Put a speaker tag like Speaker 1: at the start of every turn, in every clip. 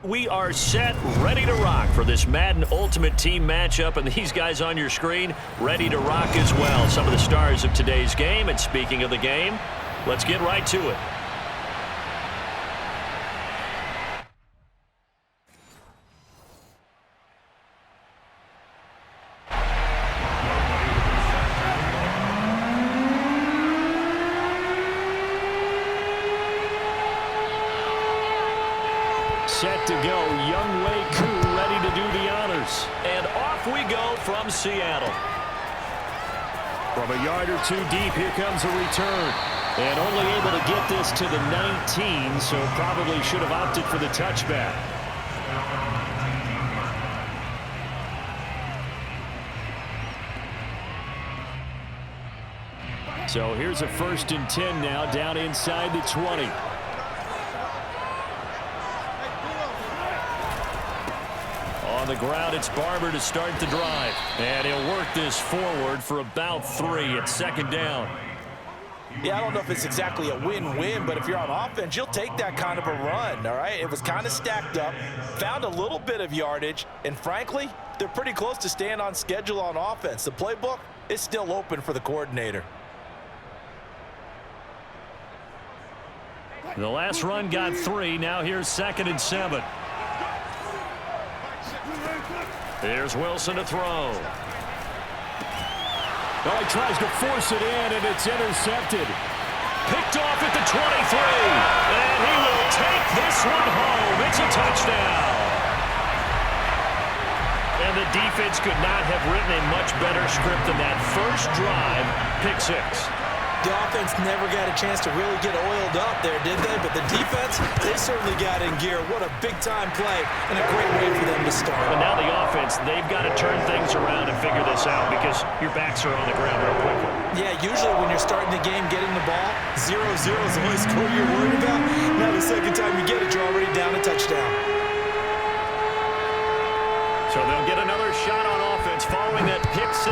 Speaker 1: We are set, ready to rock for this Madden Ultimate Team matchup, and these guys on your screen ready to rock as well. Some of the stars of today's game, and speaking of the game, let's get right to it.
Speaker 2: Set to go, Young Wei Koo ready to do the honors.
Speaker 1: And off we go from Seattle.
Speaker 2: From a yard or two deep, here comes a return. And only able to get this to the 19, so probably should have opted for the touchback. So here's a 1st and 10 now, down inside the 20. On the ground, it's Barber to start the drive. And he'll work this forward for about 3 at 2nd down.
Speaker 3: Yeah, I don't know if it's exactly a win-win, but if you're on offense, you'll take that kind of a run, all right? It was kind of stacked up, found a little bit of yardage, and frankly, they're pretty close to staying on schedule on offense. The playbook is still open for the coordinator.
Speaker 2: The last run got 3. Now here's 2nd and 7. Here's Wilson to throw. Oh, he tries to force it in, and it's intercepted.
Speaker 1: Picked off at the 23. And he will take this one home. It's a touchdown. And the defense could not have written a much better script than that first drive, pick 6.
Speaker 3: The offense never got a chance to really get oiled up there, did they? But the defense, they certainly got in gear. What a big-time play and a great way for them to start.
Speaker 1: And now the offense, they've got to turn things around and figure this out because your backs are on the ground real quickly.
Speaker 3: Yeah, usually when you're starting the game, getting the ball, 0-0 is the only score you're worried about. Now the second time you get it, you're already down a touchdown.
Speaker 1: So they'll get another shot on offense following that pick 6.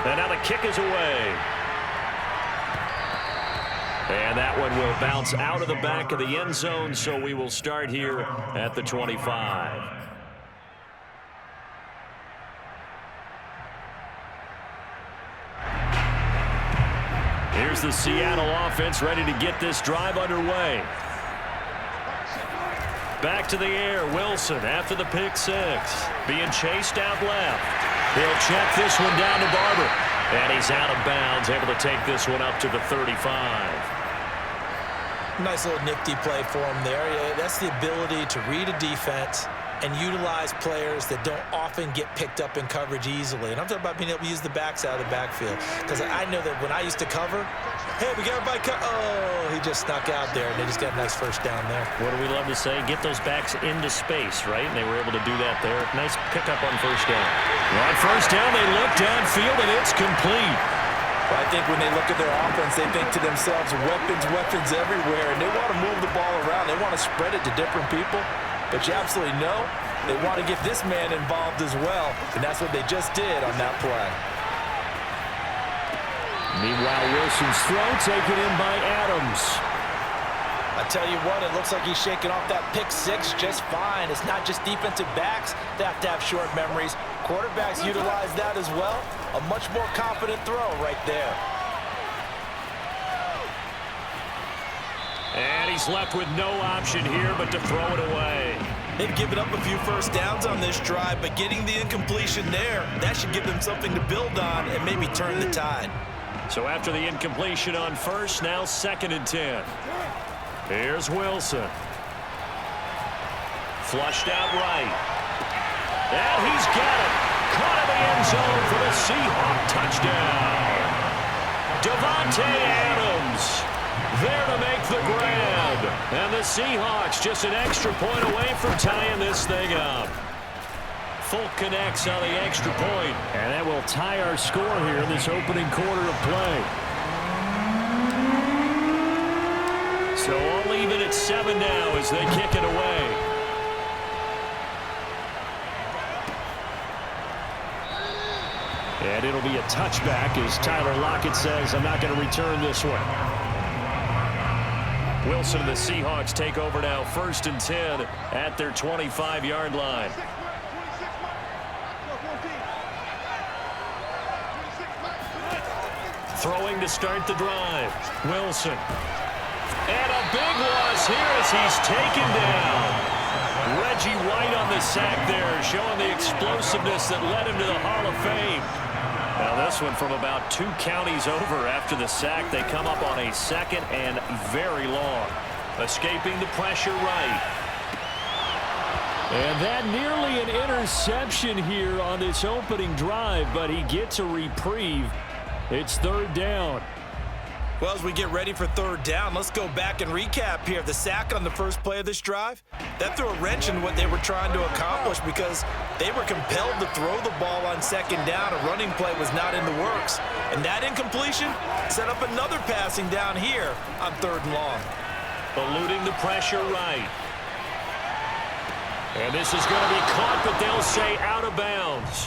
Speaker 1: And now the kick is away. And that one will bounce out of the back of the end zone, so we will start here at the 25. Here's the Seattle offense ready to get this drive underway. Back to the air, Wilson after the pick 6. Being chased out left. He'll check this one down to Barber. And he's out of bounds, able to take this one up to the 35.
Speaker 3: Nice little nifty play for him there. Yeah, that's the ability to read a defense and utilize players that don't often get picked up in coverage easily. And I'm talking about being able to use the backs out of the backfield. Because I know that when I used to cover, hey, we got everybody cut. Oh, he just snuck out there, and they just got a nice 1st down there.
Speaker 1: What do we love to say? Get those backs into space, right? And they were able to do that there. Nice pickup on 1st down.
Speaker 2: On 1st down, they look downfield, and it's complete.
Speaker 3: Well, I think when they look at their offense, they think to themselves, weapons everywhere, and they want to move the ball around. They want to spread it to different people, but you absolutely know they want to get this man involved as well, and that's what they just did on that play.
Speaker 2: Meanwhile, Wilson's throw taken in by Adams.
Speaker 3: I tell you what, it looks like he's shaking off that pick 6 just fine. It's not just defensive backs that have to have short memories. Quarterbacks utilize that as well. A much more confident throw right there.
Speaker 1: And he's left with no option here but to throw it away.
Speaker 3: They've given up a few 1st downs on this drive, but getting the incompletion there, that should give them something to build on and maybe turn the tide.
Speaker 1: So after the incompletion on 1st, now 2nd and 10. Here's Wilson. Flushed out right. And he's got it. Caught in the end zone for the Seahawk touchdown. Davante Adams there to make the grab. And the Seahawks just an extra point away from tying this thing up. Full connects on the extra point.
Speaker 2: And that will tie our score here in this opening quarter of play.
Speaker 1: So all even at 7 now as they kick it away.
Speaker 2: And it'll be a touchback as Tyler Lockett says, I'm not going to return this one. Wilson and the Seahawks take over now, 1st and 10 at their 25-yard line. Throwing to start the drive. Wilson. And a big loss here as he's taken down. Reggie White on the sack there, showing the explosiveness that led him to the Hall of Fame. Now this one from about 2 counties over after the sack. They come up on a 2nd and very long. Escaping the pressure right.
Speaker 1: And that nearly an interception here on this opening drive, but he gets a reprieve. It's 3rd down.
Speaker 3: Well, as we get ready for 3rd down, let's go back and recap here. The sack on the first play of this drive, that threw a wrench in what they were trying to accomplish because they were compelled to throw the ball on 2nd down. A running play was not in the works. And that incompletion set up another passing down here on 3rd and long.
Speaker 2: Eluding the pressure right. And this is going to be caught, but they'll say out of bounds.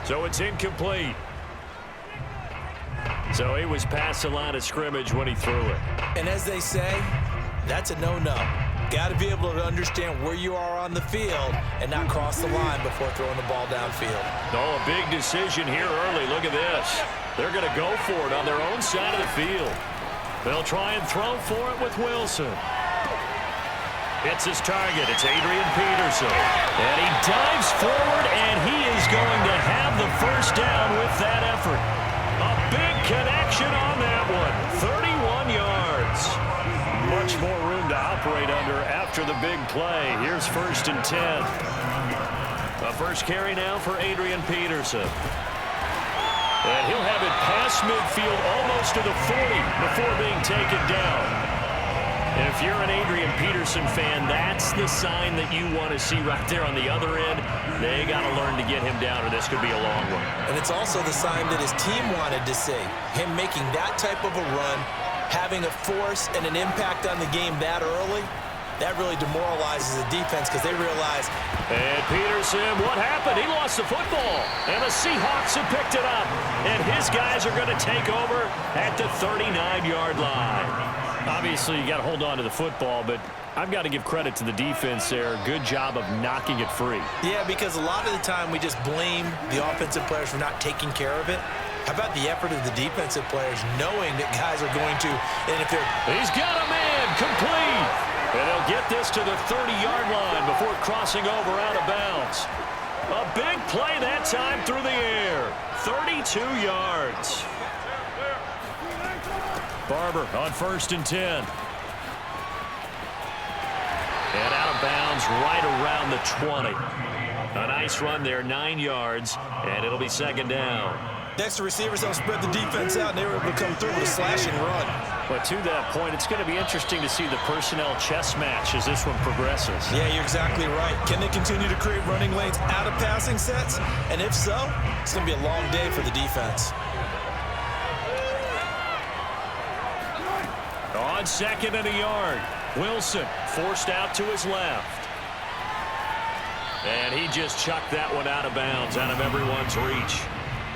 Speaker 2: So it's incomplete. So he was past the line of scrimmage when he threw it.
Speaker 3: And as they say, that's a no-no. Got to be able to understand where you are on the field and not cross the line before throwing the ball downfield.
Speaker 2: Oh, a big decision here early. Look at this. They're going to go for it on their own side of the field. They'll try and throw for it with Wilson. It's his target. It's Adrian Peterson. And he dives forward, and he is going to have the 1st down with that effort. A big connection on that one. 31 yards. Much more room to operate under after the big play. Here's 1st and 10. A first carry now for Adrian Peterson. And he'll have it past midfield almost to the 40 before being taken down. If you're an Adrian Peterson fan, that's the sign that you want to see right there on the other end. They got to learn to get him down, or this could be a long one.
Speaker 3: And it's also the sign that his team wanted to see. Him making that type of a run, having a force and an impact on the game that early, that really demoralizes the defense because they realize.
Speaker 2: And Peterson, what happened? He lost the football. And the Seahawks have picked it up. And his guys are going to take over at the 39-yard line. Obviously, you got to hold on to the football, but I've got to give credit to the defense there. Good job of knocking it free.
Speaker 3: Yeah, because a lot of the time we just blame the offensive players for not taking care of it. How about the effort of the defensive players knowing that guys are going to, and if they're...
Speaker 2: He's got a man, complete. And they'll get this to the 30-yard line before crossing over out of bounds. A big play that time through the air. 32 yards. Barber on 1st and 10. And out of bounds right around the 20. A nice run there, 9 yards, and it'll be 2nd down.
Speaker 3: Next, the receivers don't spread the defense out, and they were able to come through with a slashing run.
Speaker 2: But to that point, it's going to be interesting to see the personnel chess match as this one progresses.
Speaker 3: Yeah, you're exactly right. Can they continue to create running lanes out of passing sets? And if so, it's going to be a long day for the defense.
Speaker 2: On 2nd and a yard, Wilson forced out to his left. And he just chucked that one out of bounds, out of everyone's reach.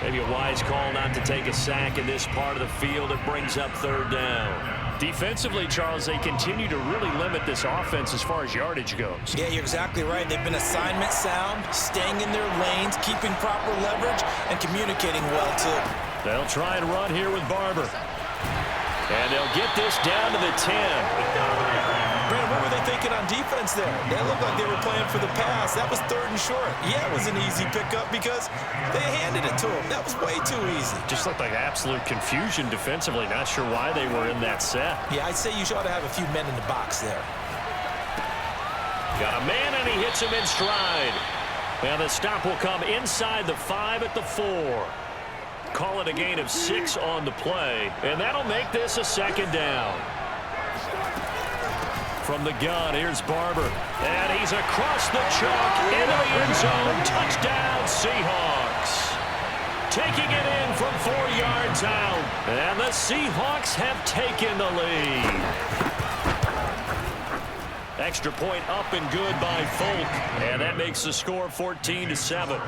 Speaker 2: Maybe a wise call not to take a sack in this part of the field. It brings up 3rd down. Defensively, Charles, they continue to really limit this offense as far as yardage goes.
Speaker 3: Yeah, you're exactly right. They've been assignment sound, staying in their lanes, keeping proper leverage, and communicating well, too.
Speaker 2: They'll try and run here with Barber. And they'll get this down to the 10.
Speaker 3: Brandon, what were they thinking on defense there? They looked like they were playing for the pass. That was 3rd and short. Yeah, it was an easy pickup because they handed it to him. That was way too easy.
Speaker 2: Just looked like absolute confusion defensively. Not sure why they were in that set.
Speaker 3: Yeah, I'd say you ought to have a few men in the box there.
Speaker 2: Got a man, and he hits him in stride. Now the stop will come inside the 5 at the 4. Call it a gain of 6 on the play, and that'll make this a 2nd down. From the gun, here's Barber, and he's across the chalk into the end zone. Touchdown, Seahawks. Taking it in from 4 yards out, and the Seahawks have taken the lead. Extra point up and good by Folk, and that makes the score 14-7.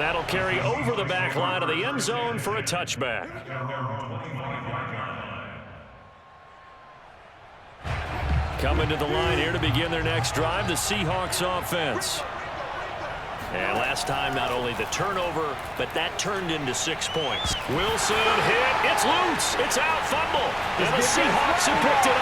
Speaker 2: that'll carry over the back line of the end zone for a touchback. Coming to the line here to begin their next drive, the Seahawks offense. And last time, not only the turnover, but that turned into 6 points. Wilson hit. It's loose. It's out. Fumble. And the Seahawks have picked it